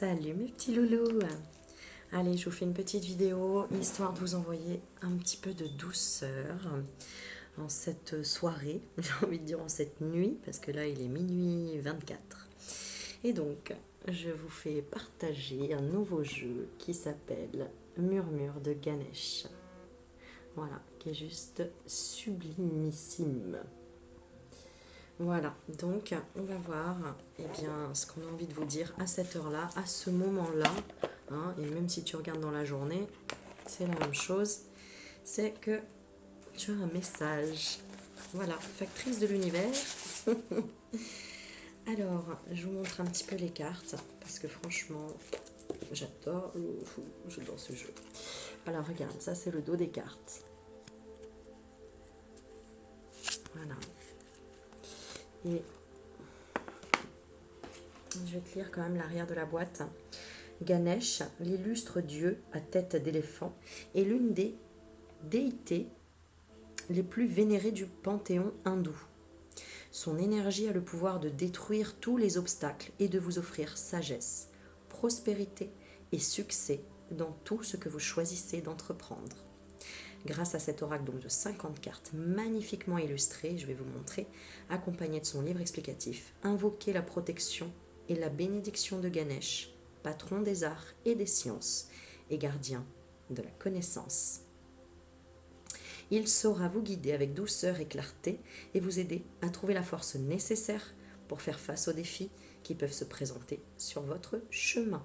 Salut mes petits loulous. Allez, je vous fais une petite vidéo histoire de vous envoyer un petit peu de douceur en cette soirée, j'ai envie de dire en cette nuit, parce que là il est minuit 24. Et donc, je vous fais partager un nouveau jeu qui s'appelle Murmure de Ganesh. Voilà, qui est juste sublimissime. Voilà, donc on va voir ce qu'on a envie de vous dire à cette heure-là, à ce moment-là, hein, et même si tu regardes dans la journée, c'est la même chose, c'est que tu as un message. Voilà, factrice de l'univers. Alors, je vous montre un petit peu les cartes, parce que franchement, j'adore ce jeu. Alors regarde, ça c'est le dos des cartes. Voilà. Et je vais te lire quand même l'arrière de la boîte. Ganesh, l'illustre dieu à tête d'éléphant, est l'une des déités les plus vénérées du panthéon hindou. Son énergie a le pouvoir de détruire tous les obstacles et de vous offrir sagesse, prospérité et succès dans tout ce que vous choisissez d'entreprendre. Grâce à cet oracle donc de 50 cartes magnifiquement illustrées, je vais vous montrer, accompagné de son livre explicatif, invoquez la protection et la bénédiction de Ganesh, patron des arts et des sciences et gardien de la connaissance. Il saura vous guider avec douceur et clarté et vous aider à trouver la force nécessaire pour faire face aux défis qui peuvent se présenter sur votre chemin.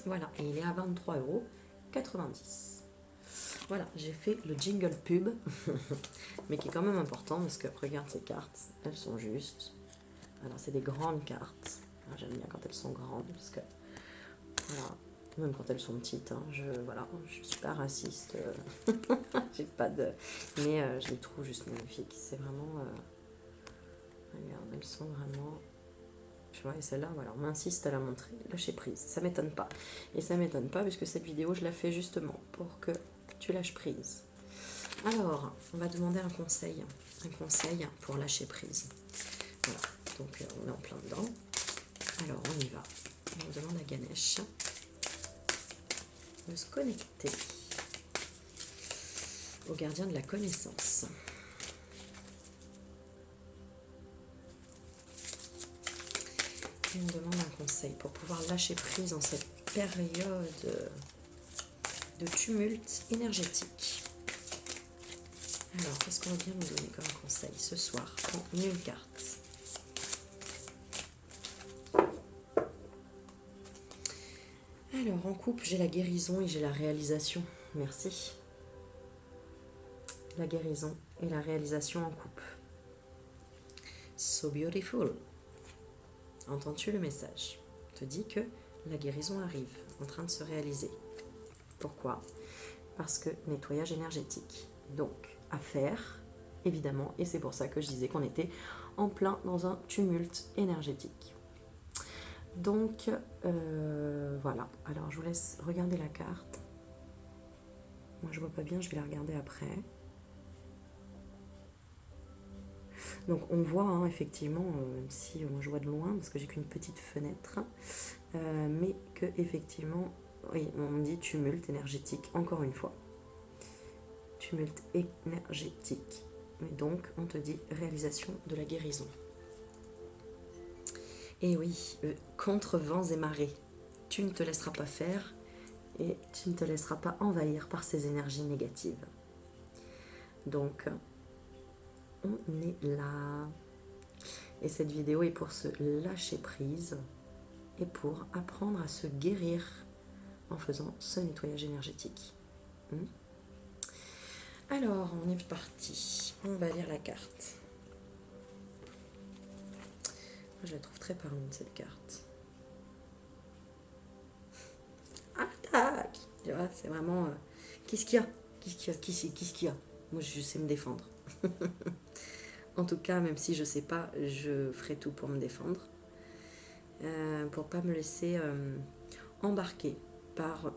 Voilà, et il est à 23,90 €. Voilà, j'ai fait le jingle pub, mais qui est quand même important parce que regarde ces cartes, elles sont justes. Alors c'est des grandes cartes. J'aime bien quand elles sont grandes parce que voilà, même quand elles sont petites, hein, je suis pas raciste, j'ai pas de, mais je les trouve juste magnifiques. C'est vraiment, regarde, elles sont vraiment. Tu vois, et celle-là, voilà, on m'insiste à la montrer, lâcher prise, ça m'étonne pas. Et ça m'étonne pas puisque cette vidéo, je la fais justement pour que tu lâches prise. Alors, on va demander un conseil pour lâcher prise. Voilà, donc on est en plein dedans. Alors, on y va. On demande à Ganesh de se connecter au gardien de la connaissance. Et on demande un conseil pour pouvoir lâcher prise en cette période de tumulte énergétique. Alors, qu'est-ce qu'on va bien nous donner comme conseil ce soir en une carte? Alors, en couple, j'ai la guérison et j'ai la réalisation. Merci. La guérison et la réalisation en couple. So beautiful. Entends-tu le message? Te dit que la guérison arrive, en train de se réaliser. Pourquoi? Parce que nettoyage énergétique. Donc, à faire, évidemment, et c'est pour ça que je disais qu'on était en plein dans un tumulte énergétique. Donc, voilà. Alors, je vous laisse regarder la carte. Moi, je vois pas bien, je vais la regarder après. Donc, on voit, hein, effectivement, même si moi je vois de loin, parce que j'ai qu'une petite fenêtre, mais que, effectivement, oui, on me dit tumulte énergétique, encore une fois. Tumulte énergétique. Mais donc, on te dit réalisation de la guérison. Et oui, contre vents et marées, tu ne te laisseras pas faire et tu ne te laisseras pas envahir par ces énergies négatives. Donc, on est là. Et cette vidéo est pour se lâcher prise et pour apprendre à se guérir en faisant ce nettoyage énergétique. Alors, on est parti. On va lire la carte. Je la trouve très parlante, cette carte. Attaque! Tu vois, c'est vraiment... qu'est-ce qu'il y a? Qu'est-ce qu'il y a? Moi, je sais me défendre. En tout cas, même si je ne sais pas, je ferai tout pour me défendre. Pour ne pas me laisser embarquer par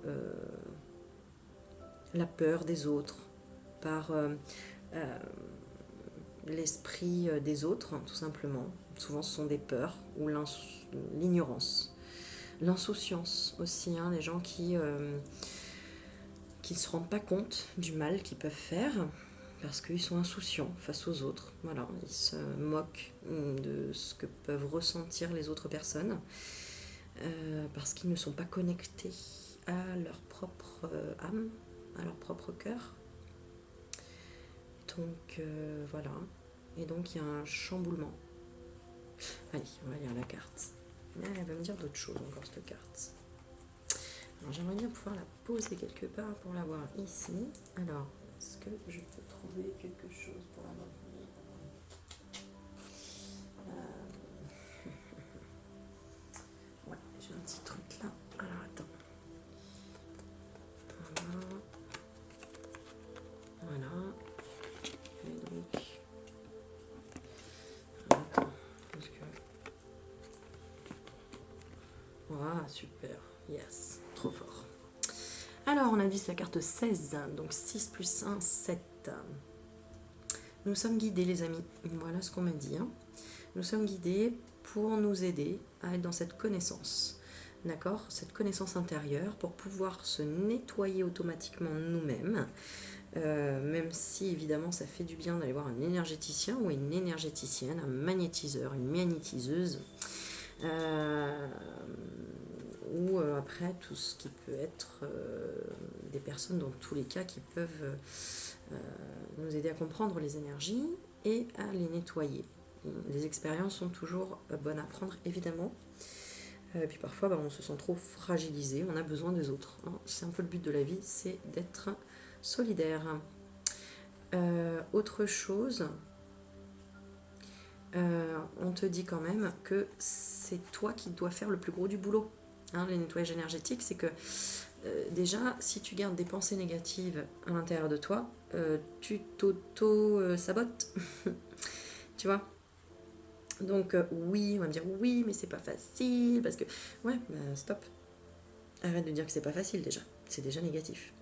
la peur des autres, par l'esprit des autres, tout simplement. Souvent, ce sont des peurs ou l'ignorance. L'insouciance aussi, hein, les gens qui ne se rendent pas compte du mal qu'ils peuvent faire parce qu'ils sont insouciants face aux autres. Voilà, ils se moquent de ce que peuvent ressentir les autres personnes parce qu'ils ne sont pas connectés à leur propre âme, à leur propre cœur. Donc voilà, et donc il y a un chamboulement. Allez, on va lire la carte. Elle va me dire d'autres choses encore cette carte. Alors j'aimerais bien pouvoir la poser quelque part pour la voir ici. Alors, est-ce que je peux trouver quelque chose pour la voir? Ouais, j'ai un petit truc là. Alors attends. Voilà. Et donc. Attends. Parce que. Voilà, super. Yes. Trop fort. Alors, on a dit c'est la carte 16. Donc 6 plus 1, 7. Nous sommes guidés, les amis. Voilà ce qu'on me dit. Hein. Nous sommes guidés pour nous aider à être dans cette connaissance. D'accord? Cette connaissance intérieure pour pouvoir se nettoyer automatiquement nous-mêmes. Même si évidemment ça fait du bien d'aller voir un énergéticien ou une énergéticienne, un magnétiseur, une magnétiseuse. Ou après tout ce qui peut être des personnes dans tous les cas qui peuvent nous aider à comprendre les énergies et à les nettoyer. Les expériences sont toujours bonnes à prendre évidemment. Et puis parfois on se sent trop fragilisé, on a besoin des autres. Hein. C'est un peu le but de la vie, c'est d'être solidaire. Autre chose, on te dit quand même que c'est toi qui dois faire le plus gros du boulot. Hein, les nettoyages énergétiques, c'est que déjà, si tu gardes des pensées négatives à l'intérieur de toi, tu t'auto-sabotes. Tu vois? Donc oui, on va me dire oui, mais c'est pas facile, parce que... Ouais, bah, stop. Arrête de dire que c'est pas facile déjà. C'est déjà négatif.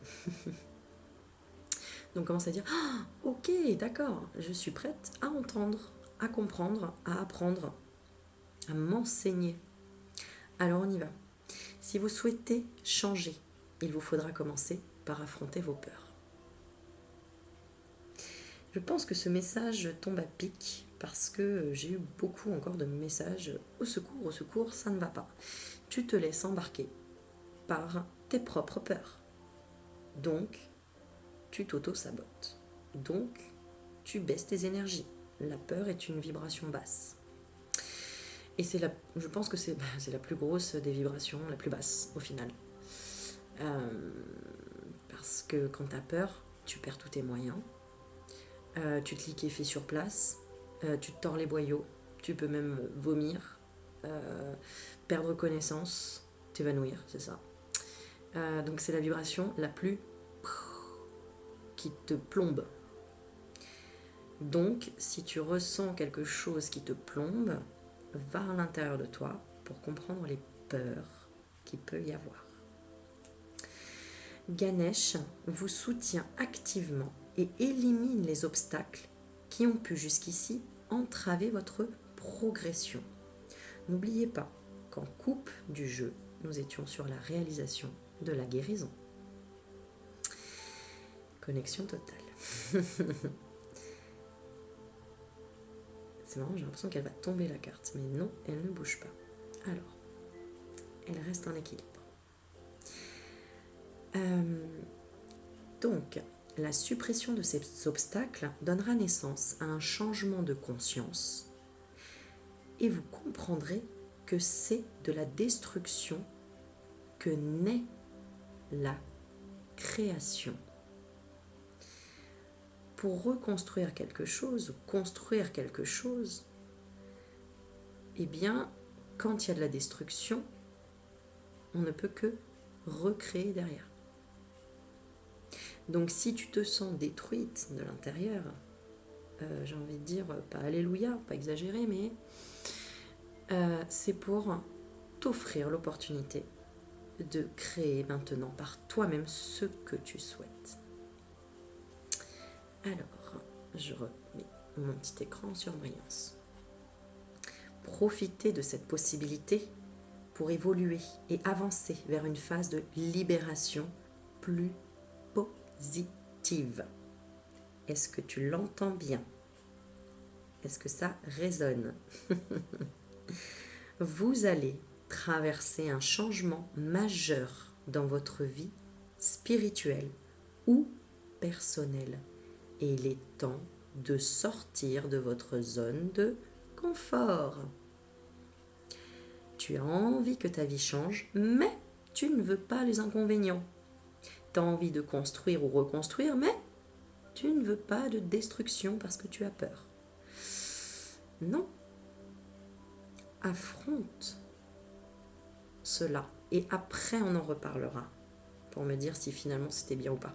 Donc commence à dire ok, d'accord, je suis prête à entendre, à comprendre, à apprendre, à m'enseigner. Alors on y va. Si vous souhaitez changer, il vous faudra commencer par affronter vos peurs. Je pense que ce message tombe à pic parce que j'ai eu beaucoup encore de messages au secours, ça ne va pas. Tu te laisses embarquer par tes propres peurs. Donc, tu t'auto-sabotes. Donc, tu baisses tes énergies. La peur est une vibration basse. Et je pense que c'est la plus grosse des vibrations, la plus basse au final. Parce que quand tu as peur, tu perds tous tes moyens. Tu te liquéfies sur place. Tu te tords les boyaux. Tu peux même vomir. Perdre connaissance. T'évanouir, c'est ça. Donc c'est la vibration la plus qui te plombe. Donc, si tu ressens quelque chose qui te plombe, va à l'intérieur de toi pour comprendre les peurs qu'il peut y avoir. Ganesh vous soutient activement et élimine les obstacles qui ont pu jusqu'ici entraver votre progression. N'oubliez pas qu'en coupe du jeu, nous étions sur la réalisation de la guérison. Connexion totale. C'est marrant, j'ai l'impression qu'elle va tomber la carte, mais non, elle ne bouge pas. Alors, elle reste en équilibre. Donc, la suppression de ces obstacles donnera naissance à un changement de conscience et vous comprendrez que c'est de la destruction que naît la création. Pour reconstruire quelque chose, ou construire quelque chose, eh bien, quand il y a de la destruction, on ne peut que recréer derrière. Donc si tu te sens détruite de l'intérieur, j'ai envie de dire, pas alléluia, pas exagéré, mais c'est pour t'offrir l'opportunité de créer maintenant par toi-même ce que tu souhaites. Alors, je remets mon petit écran sur brillance. Profitez de cette possibilité pour évoluer et avancer vers une phase de libération plus positive. Est-ce que tu l'entends bien? Est-ce que ça résonne? Vous allez traverser un changement majeur dans votre vie spirituelle ou personnelle. Et il est temps de sortir de votre zone de confort. Tu as envie que ta vie change, mais tu ne veux pas les inconvénients. Tu as envie de construire ou reconstruire, mais tu ne veux pas de destruction parce que tu as peur. Non. Affronte cela et après on en reparlera pour me dire si finalement c'était bien ou pas.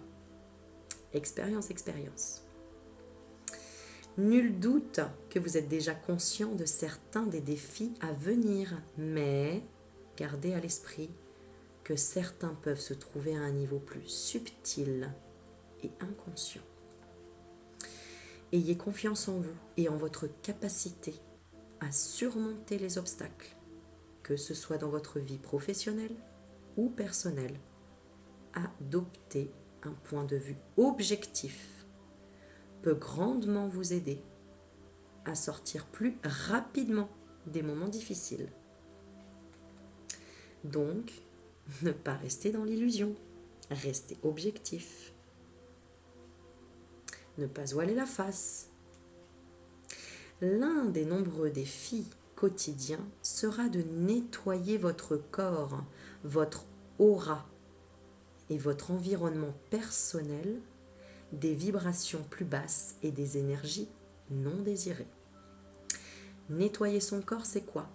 Expérience. Nul doute que vous êtes déjà conscient de certains des défis à venir, mais gardez à l'esprit que certains peuvent se trouver à un niveau plus subtil et inconscient. Ayez confiance en vous et en votre capacité à surmonter les obstacles, que ce soit dans votre vie professionnelle ou personnelle. Adopter un point de vue objectif peut grandement vous aider à sortir plus rapidement des moments difficiles. Donc, ne pas rester dans l'illusion, rester objectif. Ne pas se voiler la face. L'un des nombreux défis quotidiens sera de nettoyer votre corps, votre aura et votre environnement personnel des vibrations plus basses et des énergies non désirées. Nettoyer son corps, c'est quoi?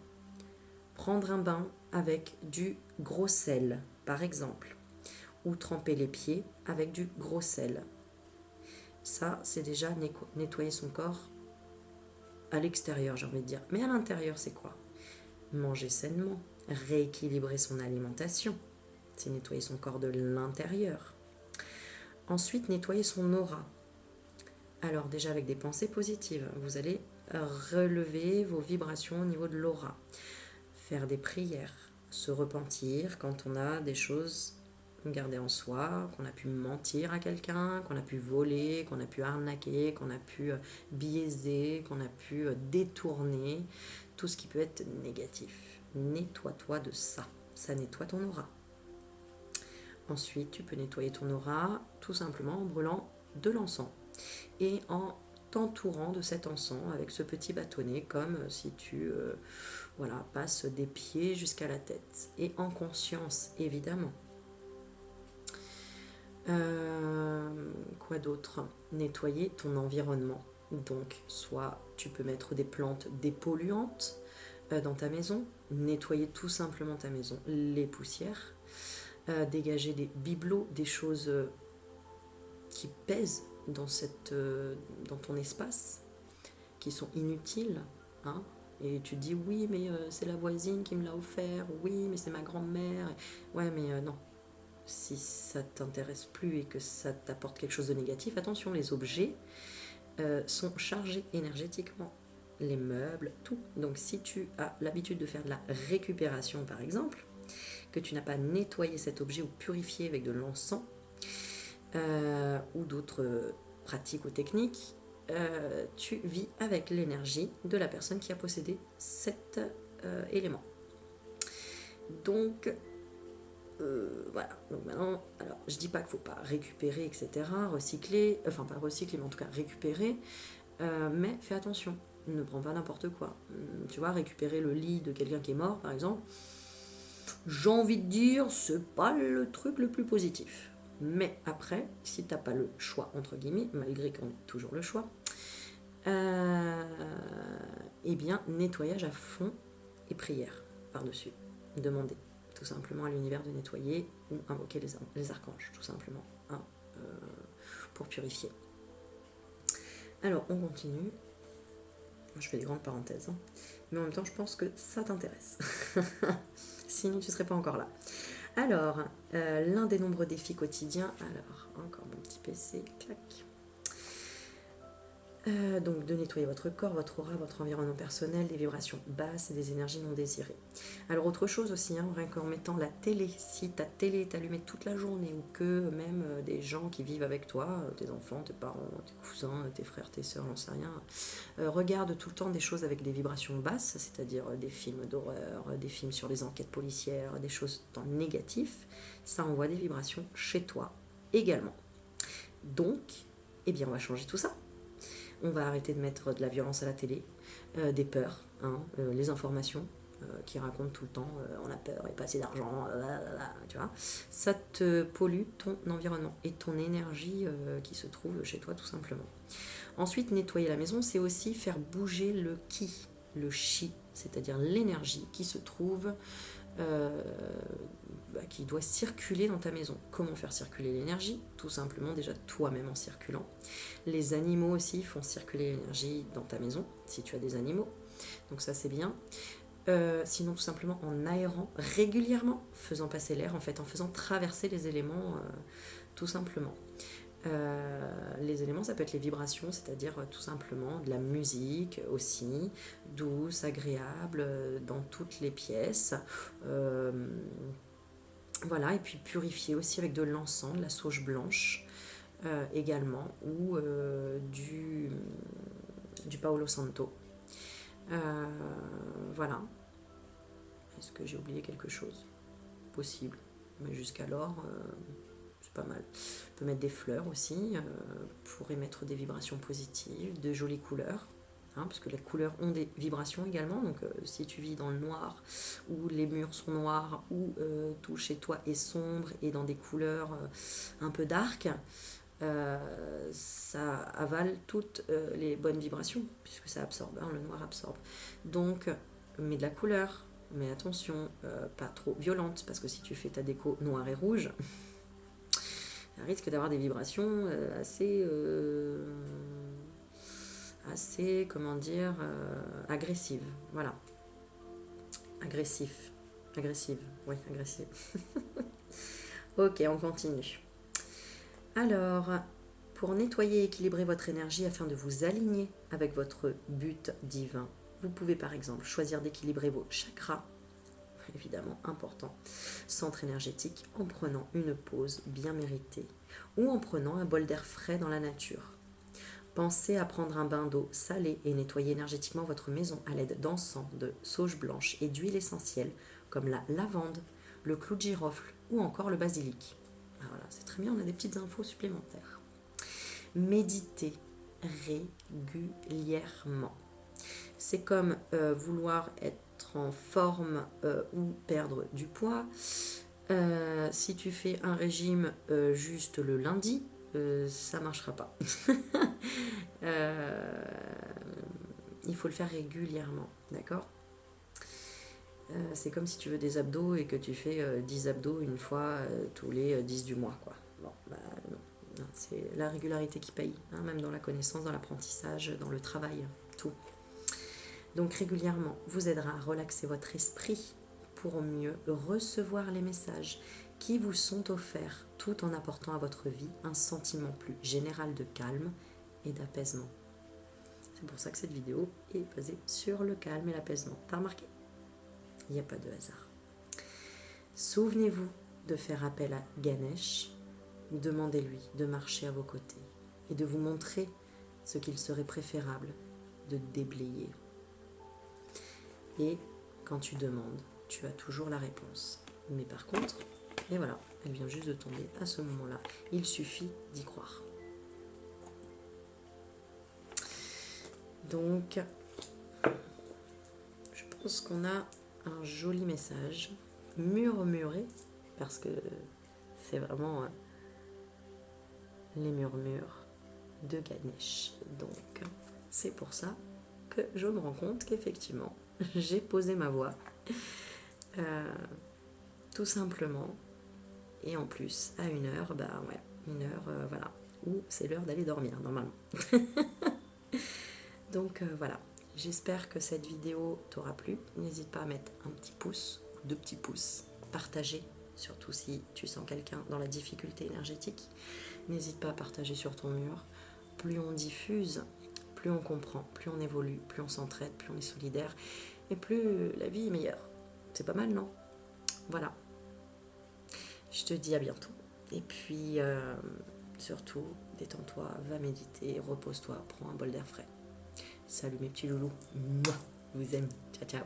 Prendre un bain avec du gros sel, par exemple, ou tremper les pieds avec du gros sel. Ça, c'est déjà nettoyer son corps à l'extérieur, j'ai envie de dire. Mais à l'intérieur, c'est quoi? Manger sainement, rééquilibrer son alimentation. C'est nettoyer son corps de l'intérieur. Ensuite, nettoyer son aura. Alors déjà avec des pensées positives, vous allez relever vos vibrations au niveau de l'aura. Faire des prières, se repentir quand on a des choses gardées en soi, qu'on a pu mentir à quelqu'un, qu'on a pu voler, qu'on a pu arnaquer, qu'on a pu biaiser, qu'on a pu détourner, tout ce qui peut être négatif. Nettoie-toi de ça, ça nettoie ton aura. Ensuite, tu peux nettoyer ton aura tout simplement en brûlant de l'encens et en t'entourant de cet encens avec ce petit bâtonnet comme si tu passes des pieds jusqu'à la tête et en conscience évidemment. Quoi d'autre? Nettoyer ton environnement. Donc soit tu peux mettre des plantes dépolluantes dans ta maison, nettoyer tout simplement ta maison, les poussières, dégager des bibelots, des choses qui pèsent dans ton espace, qui sont inutiles, hein, et tu te dis oui mais c'est la voisine qui me l'a offert, oui mais c'est ma grand-mère, ouais mais non, si ça t'intéresse plus et que ça t'apporte quelque chose de négatif, attention, les objets sont chargés énergétiquement, les meubles, tout. Donc si tu as l'habitude de faire de la récupération par exemple, que tu n'as pas nettoyé cet objet ou purifié avec de l'encens ou d'autres pratiques ou techniques, tu vis avec l'énergie de la personne qui a possédé cet élément. Donc voilà, donc maintenant, alors je dis pas qu'il faut pas récupérer, etc., recycler, enfin pas recycler, mais en tout cas récupérer, mais fais attention, ne prends pas n'importe quoi. Tu vois, récupérer le lit de quelqu'un qui est mort, par exemple, j'ai envie de dire, c'est pas le truc le plus positif. Mais après, si t'as pas le choix, entre guillemets, malgré qu'on ait toujours le choix, eh bien, nettoyage à fond et prière par-dessus. Demandez tout simplement à l'univers de nettoyer ou invoquer les archanges, tout simplement, hein, pour purifier. Alors, on continue. Je fais des grandes parenthèses, hein, mais en même temps, je pense que ça t'intéresse. Sinon, tu ne serais pas encore là. Alors, l'un des nombreux défis quotidiens. Alors, encore mon petit PC, clac. Donc de nettoyer votre corps, votre aura, votre environnement personnel, des vibrations basses et des énergies non désirées. Alors autre chose aussi, hein, rien qu'en mettant la télé, si ta télé est allumée toute la journée ou que même des gens qui vivent avec toi, tes enfants, tes parents, tes cousins, tes frères, tes sœurs, j'en sais rien, regarde tout le temps des choses avec des vibrations basses, c'est-à-dire des films d'horreur, des films sur les enquêtes policières, des choses dans le négatif, ça envoie des vibrations chez toi également. Donc, eh bien on va changer tout ça. On va arrêter de mettre de la violence à la télé, des peurs, hein, les informations qui racontent tout le temps on a peur et pas assez d'argent, tu vois. Ça te pollue ton environnement et ton énergie qui se trouve chez toi tout simplement. Ensuite, nettoyer la maison, c'est aussi faire bouger le ki, le chi, c'est-à-dire l'énergie qui se trouve qui doit circuler dans ta maison. Comment faire circuler l'énergie? Tout simplement déjà toi-même en circulant. Les animaux aussi font circuler l'énergie dans ta maison, si tu as des animaux. Donc ça c'est bien. Sinon tout simplement en aérant régulièrement, faisant passer l'air, en fait, en faisant traverser les éléments tout simplement. Les éléments, ça peut être les vibrations, c'est-à-dire tout simplement de la musique aussi, douce, agréable, dans toutes les pièces. Voilà, et puis purifier aussi avec de l'encens, de la sauge blanche également, ou du Paolo Santo. Voilà. Est-ce que j'ai oublié quelque chose? Possible. Mais jusqu'alors, c'est pas mal. On peut mettre des fleurs aussi pour émettre des vibrations positives, de jolies couleurs. Hein, parce que les couleurs ont des vibrations également, donc si tu vis dans le noir, ou les murs sont noirs, ou tout chez toi est sombre et dans des couleurs un peu dark, ça avale toutes les bonnes vibrations, puisque ça absorbe, hein, le noir absorbe. Donc, mets de la couleur, mais attention, pas trop violente, parce que si tu fais ta déco noir et rouge, ça risque d'avoir des vibrations assez, comment dire, agressive. Voilà. Agressive, oui, agressive. Ok, on continue. Alors, pour nettoyer et équilibrer votre énergie afin de vous aligner avec votre but divin, vous pouvez par exemple choisir d'équilibrer vos chakras, évidemment important, centre énergétique, en prenant une pause bien méritée ou en prenant un bol d'air frais dans la nature. Pensez à prendre un bain d'eau salée et nettoyer énergétiquement votre maison à l'aide d'encens, de sauge blanche et d'huile essentielle comme la lavande, le clou de girofle ou encore le basilic. Alors voilà, c'est très bien, on a des petites infos supplémentaires. Méditez régulièrement. C'est comme vouloir être en forme ou perdre du poids. Si tu fais un régime juste le lundi, ça ne marchera pas. Il faut le faire régulièrement, d'accord? C'est comme si tu veux des abdos et que tu fais 10 abdos une fois tous les 10 du mois, quoi. Bon, bah non. Non, c'est la régularité qui paye, hein, même dans la connaissance, dans l'apprentissage, dans le travail, tout. Donc régulièrement vous aidera à relaxer votre esprit pour mieux recevoir les messages qui vous sont offerts tout en apportant à votre vie un sentiment plus général de calme et d'apaisement. C'est pour ça que cette vidéo est basée sur le calme et l'apaisement. T'as remarqué? Il n'y a pas de hasard. Souvenez-vous de faire appel à Ganesh. Demandez-lui de marcher à vos côtés et de vous montrer ce qu'il serait préférable de déblayer. Et quand tu demandes, tu as toujours la réponse. Mais par contre, et voilà, elle vient juste de tomber à ce moment-là. Il suffit d'y croire. Donc, je pense qu'on a un joli message murmuré, parce que c'est vraiment les murmures de Ganesh. Donc, c'est pour ça que je me rends compte qu'effectivement, j'ai posé ma voix, tout simplement, et en plus, à 1h, bah ouais, 1h, voilà, où c'est l'heure d'aller dormir, normalement. Donc voilà, j'espère que cette vidéo t'aura plu. N'hésite pas à mettre un petit pouce, 2 petits pouces, partager, surtout si tu sens quelqu'un dans la difficulté énergétique. N'hésite pas à partager sur ton mur. Plus on diffuse, plus on comprend, plus on évolue, plus on s'entraide, plus on est solidaire, et plus la vie est meilleure. C'est pas mal, non? Voilà. Je te dis à bientôt. Et puis, surtout, détends-toi, va méditer, repose-toi, prends un bol d'air frais. Salut mes petits loulous. Mouah, je vous aime. Ciao, ciao.